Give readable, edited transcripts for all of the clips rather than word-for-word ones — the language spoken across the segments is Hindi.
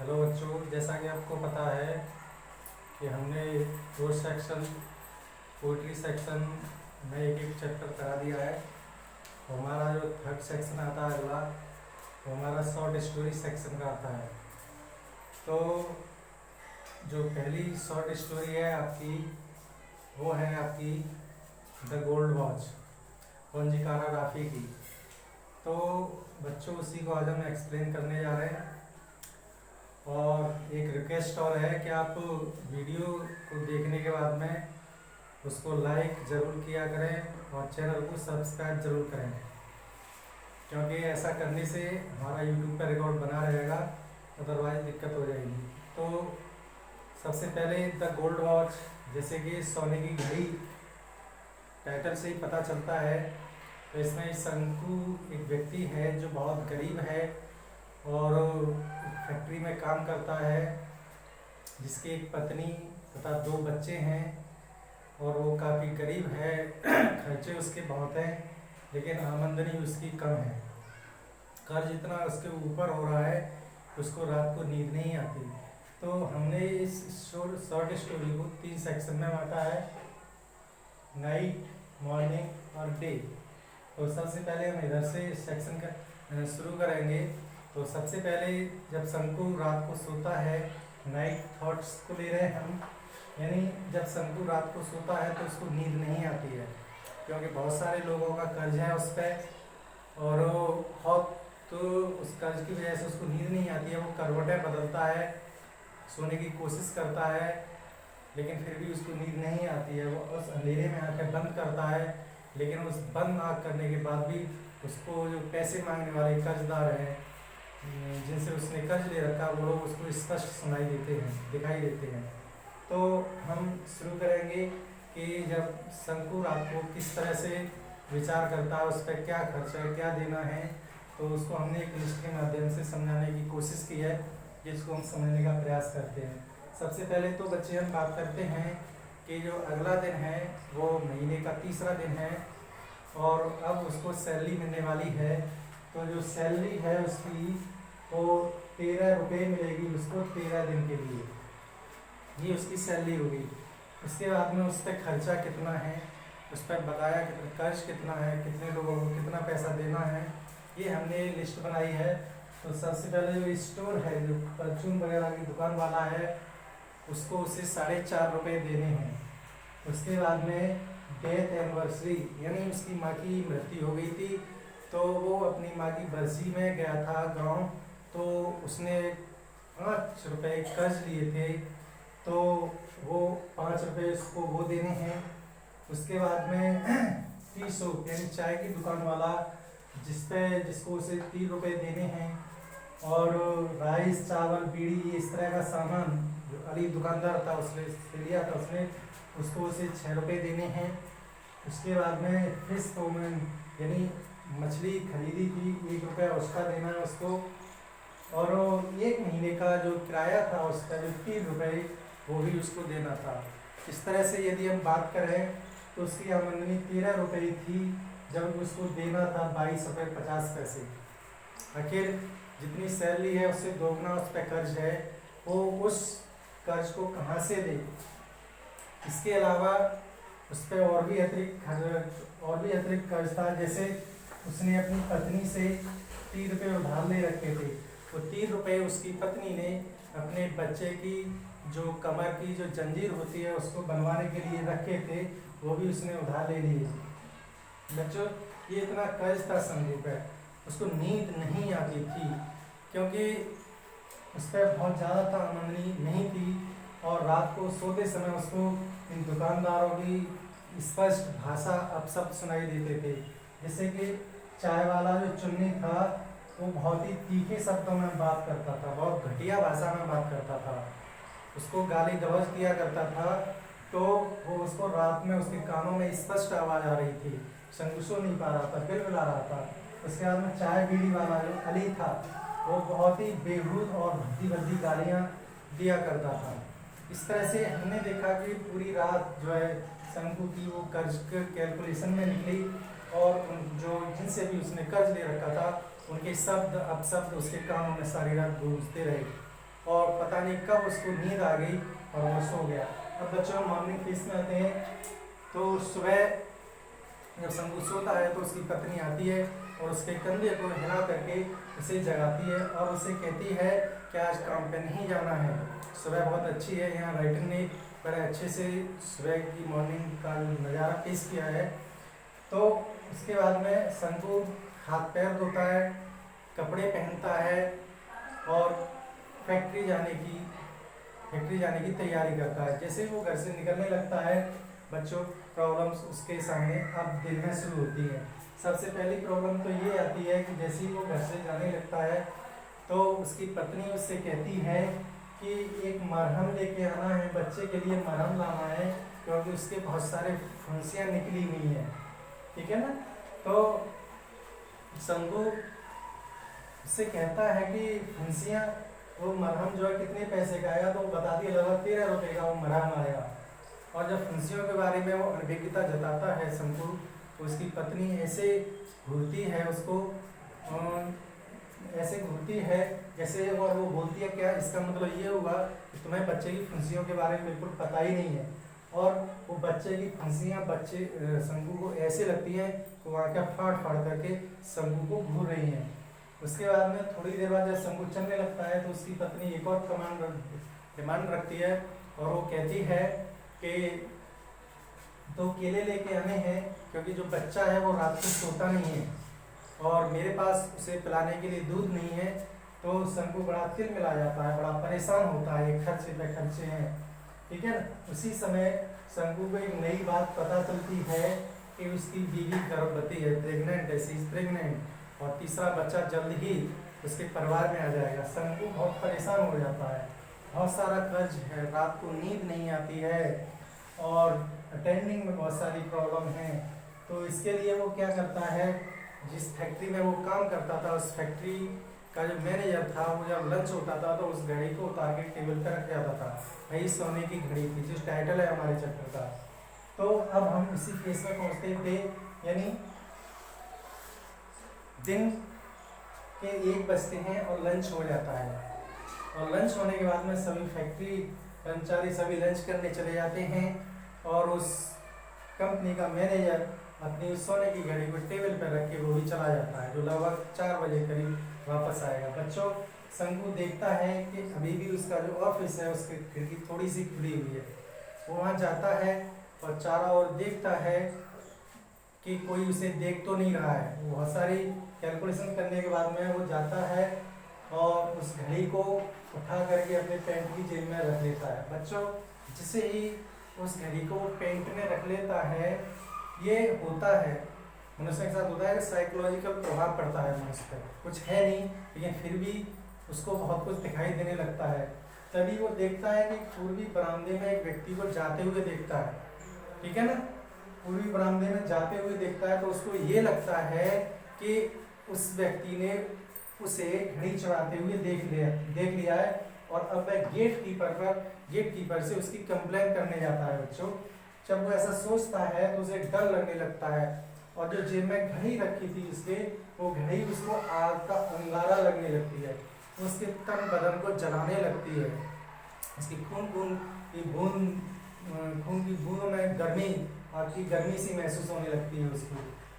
हेलो बच्चों, जैसा कि आपको पता है कि हमने दो सेक्शन पोइट्री सेक्शन में एक एक चैप्टर करा दिया है। तो हमारा जो थर्ड सेक्शन आता है अगला, वो हमारा शॉर्ट स्टोरी सेक्शन का आता है। तो जो पहली शॉर्ट स्टोरी है आपकी, वो है आपकी द गोल्ड वॉच, वंजिकारा राफी की। तो बच्चों, उसी को आज हम एक्सप्लेन करने जा रहे हैं। और एक रिक्वेस्ट और है कि आप वीडियो को देखने के बाद में उसको लाइक ज़रूर किया करें और चैनल को सब्सक्राइब ज़रूर करें, क्योंकि ऐसा करने से हमारा यूट्यूब पर रिकॉर्ड बना रहेगा, अदरवाइज दिक्कत हो जाएगी। तो सबसे पहले द गोल्ड वॉच, जैसे कि सोने की घड़ी टाइटल से ही पता चलता है। तो इसमें शंकु एक व्यक्ति है जो बहुत गरीब है और फैक्ट्री में काम करता है, जिसकी एक पत्नी तथा दो बच्चे हैं और वो काफ़ी गरीब है। खर्चे उसके बहुत हैं, लेकिन आमदनी उसकी कम है। कर्ज इतना उसके ऊपर हो रहा है कि उसको रात को नींद नहीं आती। तो हमने इस शॉर्ट स्टोरी को 3 सेक्शन में बांटा है, नाइट, मॉर्निंग और डे। तो सबसे पहले हम इधर से सेक्शन का शुरू करेंगे। तो सबसे पहले जब शंकु रात को सोता है, नाइट थॉट्स को ले रहे हैं हम, यानी जब शंकु रात को सोता है तो उसको नींद नहीं आती है, क्योंकि बहुत सारे लोगों का कर्ज है उस पर, और बहुत तो उस कर्ज की वजह से उसको नींद नहीं आती है। वो करवटें बदलता है, सोने की कोशिश करता है, लेकिन फिर भी उसको नींद नहीं आती है। वो उस अंधेरे में आंखें बंद करता है, लेकिन उस बंद आँख करने के बाद भी उसको जो पैसे मांगने वाले कर्जदार हैं, जिनसे उसने कर्ज ले रखा, वो लोग उसको स्पष्ट सुनाई देते हैं, दिखाई देते हैं। तो हम शुरू करेंगे कि जब शंकु रात को किस तरह से विचार करता है, उस पर क्या खर्च है, क्या देना है, तो उसको हमने एक लिस्ट के माध्यम से समझाने की कोशिश की है, जिसको हम समझने का प्रयास करते हैं। सबसे पहले तो बच्चे हम बात करते हैं कि जो अगला दिन है वो महीने का तीसरा दिन है और अब उसको सैलरी मिलने वाली है। तो जो सैलरी है उसकी, वो 13 रुपये मिलेगी उसको 13 दिन के लिए। ये उसकी सैलरी होगी। उसके बाद में उस पर खर्चा कितना है, उस पर बकाया कितना, कर्ज कितना है, कितने लोगों को कितना पैसा देना है, ये हमने लिस्ट बनाई है। तो सबसे पहले जो स्टोर है, जो परचून वगैरह की दुकान वाला है, उसको उसे 4.5 रुपये देने हैं। उसके बाद में डेथ एनिवर्सरी, यानी उसकी माँ की मृत्यु हो गई थी, तो वो अपनी माँ की बरसी में गया था गांव, तो उसने 5 रुपये कर्ज लिए थे, तो वो 5 रुपये उसको वो देने हैं। उसके बाद में टी शॉप, यानी चाय की दुकान वाला, जिसको उसे 3 रुपये देने हैं। और राइस, चावल, बीड़ी, इस तरह का सामान जो अली दुकानदार था उसने लिया था, उसको उसे 6 रुपये देने हैं। उसके बाद में फिश कॉमन, यानी मछली खरीदी थी, 1 रुपया उसका देना है उसको। और 1 महीने का जो किराया था उसका, जो 3 रुपये, वो भी उसको देना था। इस तरह से यदि हम बात करें तो उसकी आमदनी 13 रुपये थी, जब उसको देना था 22 रुपये 50 पैसे। आखिर जितनी सैलरी है उससे दोगुना उस पर कर्ज है, वो उस कर्ज को कहाँ से दे। इसके अलावा उस पर और भी अतिरिक्त कर्ज था। जैसे उसने अपनी पत्नी से 3 रुपये उधार ले रखे थे, वो 3 रुपये उसकी पत्नी ने अपने बच्चे की जो कमर की जो जंजीर होती है उसको बनवाने के लिए रखे थे, वो भी उसने उधार ले लिए। बच्चों, ये इतना कर्ज था शंकु पे, उसको नींद नहीं आती थी, क्योंकि उस पर बहुत ज़्यादा था, आमदनी नहीं थी। और रात को सोते समय उसको इन दुकानदारों की स्पष्ट भाषा अपशब्द सुनाई देते थे। जैसे कि चाय वाला जो चुन्नी था, वो बहुत ही तीखे शब्दों में बात करता था, बहुत घटिया भाषा में बात करता था, उसको गाली गलौज किया करता था। तो वो उसको रात में उसके कानों में स्पष्ट आवाज़ आ रही थी, शंकु सो नहीं पा रहा था, बिलबिला रहा था। उसके बाद में चाय बीड़ी वाला जो अली था, वो बहुत ही बेहूद और भद्दी भद्दी गालियाँ दिया करता था। इस तरह से हमने देखा कि पूरी रात जो है शंकु की वो कर्ज के कैलकुलेशन में निकली, और जो जिनसे भी उसने कर्ज ले रखा था उनके शब्द अपशब्द उसके कानों में सारी रात गूंजते रहे। और पता नहीं कब उसको नींद आ गई और वो सो गया। अब बच्चों मॉर्निंग फेज में आते हैं, तो सुबह जब शंकु सोता है तो उसकी पत्नी आती है और उसके कंधे को हिला करके उसे जगाती है और उसे कहती है कि आज काम पे नहीं जाना है। सुबह बहुत अच्छी है, यहाँ राइटर ने बड़े अच्छे से सुबह की मॉर्निंग का नज़ारा पेश किया है। तो उसके बाद में शंकु हाथ पैर धोता है, कपड़े पहनता है और फैक्ट्री जाने की तैयारी करता है। जैसे वो घर से निकलने लगता है बच्चों, प्रॉब्लम्स उसके सामने अब दिन में शुरू होती है। सबसे पहली प्रॉब्लम तो ये आती है कि जैसे ही वो घर से जाने लगता है तो उसकी पत्नी उससे कहती है कि एक मरहम लेके आना है, बच्चे के लिए मरहम लाना है क्योंकि उसके बहुत सारे फुंसियाँ निकली हुई हैं, ठीक है ना। तो शंकु उससे कहता है कि फुंसियाँ, वो मरहम जो है कितने पैसे का आएगा, तो वो बता दिया लगभग 13 रुपये का वो मरहम आएगा। और जब फुंसियों के बारे में वो अनभिज्ञता जताता है शंकु, तो उसकी पत्नी ऐसे घूरती है उसको, ऐसे घूरती है जैसे, और वो बोलती है क्या इसका मतलब ये हुआ कि तुम्हें बच्चे की फुंसियों के बारे में बिल्कुल पता ही नहीं है। और वो बच्चे की फुंसियाँ शंकु को ऐसे लगती हैं तो वहाँ क्या फाड़ फाड़ करके शंकु को घूर रही हैं। उसके बाद में थोड़ी देर बाद जब शंकु चलने लगता है तो उसकी पत्नी एक और डिमांड रखती है और वो कहती है कि तो केले लेके आने हैं क्योंकि जो बच्चा है वो रात को सोता नहीं है और मेरे पास उसे पिलाने के लिए दूध नहीं है। तो शंकु बड़ा तिलमिला जाता है, बड़ा परेशान होता है, खर्चे पे खर्चे हैं, ठीक है ना। उसी समय शंकु को एक नई बात पता चलती है कि उसकी बीवी गर्भवती है, प्रेग्नेंट है, सी इज प्रेग्नेंट, और तीसरा बच्चा जल्द ही उसके परिवार में आ जाएगा। शंकु बहुत परेशान हो जाता है, बहुत सारा कर्ज है, रात को नींद नहीं आती है और अटेंडिंग में बहुत सारी प्रॉब्लम है। तो इसके लिए वो क्या करता है, जिस फैक्ट्री में वो काम करता था उस फैक्ट्री का जो मैनेजर था, वो जब लंच होता था तो उस घड़ी को उतार के टेबल पर रख जाता था। वही सोने की घड़ी थी, जो टाइटल है हमारे चैप्टर का। तो अब हम इसी केस में पहुंचते थे, यानी दिन के 1 बजते हैं और लंच हो जाता है, और लंच होने के बाद में सभी फैक्ट्री कर्मचारी सभी लंच करने चले जाते हैं और उस कंपनी का मैनेजर अपनी उस सोने की घड़ी को टेबल पर रख के वो भी चला जाता है, जो लगभग 4 बजे करीब वापस आएगा। बच्चों, शंकु देखता है कि अभी भी उसका जो ऑफिस है उसकी खिड़की थोड़ी सी खुली हुई है। वो वहाँ जाता है और चारों ओर देखता है कि कोई उसे देख तो नहीं रहा है। वो बहुत सारी कैलकुलेशन करने के बाद में वो जाता है और उस घड़ी को उठा करके अपने पैंट की जेब में रख लेता है। बच्चों, जिसे ही उस घड़ी को पेंट में रख लेता है, ये होता है मनुष्य के साथ होता है कि साइकोलॉजिकल प्रभाव पड़ता है मनुष्य पर। कुछ है नहीं लेकिन फिर भी उसको बहुत कुछ दिखाई देने लगता है। तभी वो देखता है कि पूर्वी बरामदे में एक व्यक्ति को जाते हुए देखता है, ठीक है ना। पूर्वी बरामदे में जाते हुए देखता है तो उसको ये लगता है कि उस व्यक्ति ने उसे घड़ी चढ़ाते हुए देख लिया है और अब वह गेट कीपर से उसकी कंप्लेन करने जाता है। बच्चों, जब वो ऐसा सोचता है तो उसे डर लगने लगता है और जो जेब में घड़ी रखी थी उसके, वो घड़ी उसको आग का अंगारा लगने लगती है, उसके तन बदन को जलाने लगती है। उसकी खून की बूंदों में गर्मी, आग की गर्मी सी महसूस होने लगती है उसको,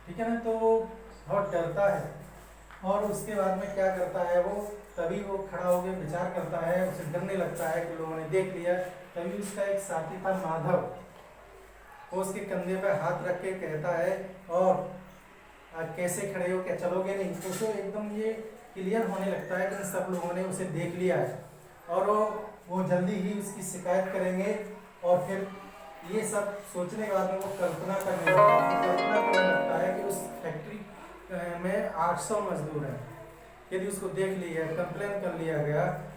ठीक है ना। तो वो बहुत डरता है और उसके बाद में क्या करता है वो, तभी वो खड़ा होकर विचार करता है, उसे डरने लगता है कि लोगों ने देख लिया। तभी उसका एक साथी था माधव, वो उसके कंधे पर हाथ रख के कहता है, और कैसे खड़े हो, क्या चलोगे नहीं। तो उसे एकदम ये क्लियर होने लगता है कि सब लोगों ने उसे देख लिया है और वो जल्दी ही उसकी शिकायत करेंगे। और फिर ये सब सोचने के बाद में वो कल्पना करने लगता है कि उस फैक्ट्री में 800 मजदूर हैं, यदि उसको देख लिया,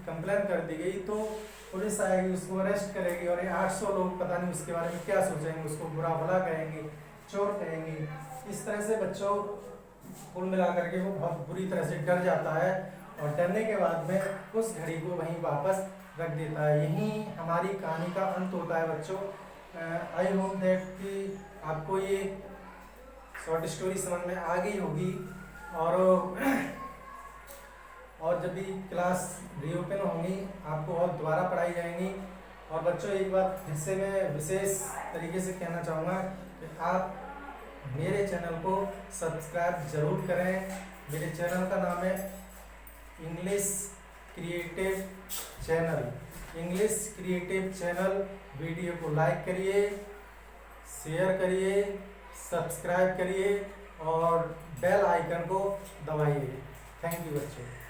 कंप्लेन कर दी गई तो पुलिस आएगी, उसको अरेस्ट करेगी और ये 800 लोग पता नहीं उसके बारे में क्या सोचेंगे, उसको बुरा भला कहेंगे, चोर कहेंगे। इस तरह से बच्चों कुल मिलाकर के वो बहुत बुरी तरह से डर जाता है और डरने के बाद में उस घड़ी को वहीं वापस रख देता है। यहीं हमारी कहानी का अंत होता है बच्चों। आई होप दैट कि आपको ये शॉर्ट स्टोरी समझ में आ गई होगी और और जब भी क्लास रीओपन होंगी आपको और दोबारा पढ़ाई जाएंगी। और बच्चों एक बात फिर से मैं विशेष तरीके से कहना चाहूँगा कि आप मेरे चैनल को सब्सक्राइब जरूर करें। मेरे चैनल का नाम है English creative channel. English creative channel. Video को लाइक करिए, शेयर करिए, सब्सक्राइब करिए और बेल आइकन को दबाइए। थैंक यू बच्चों।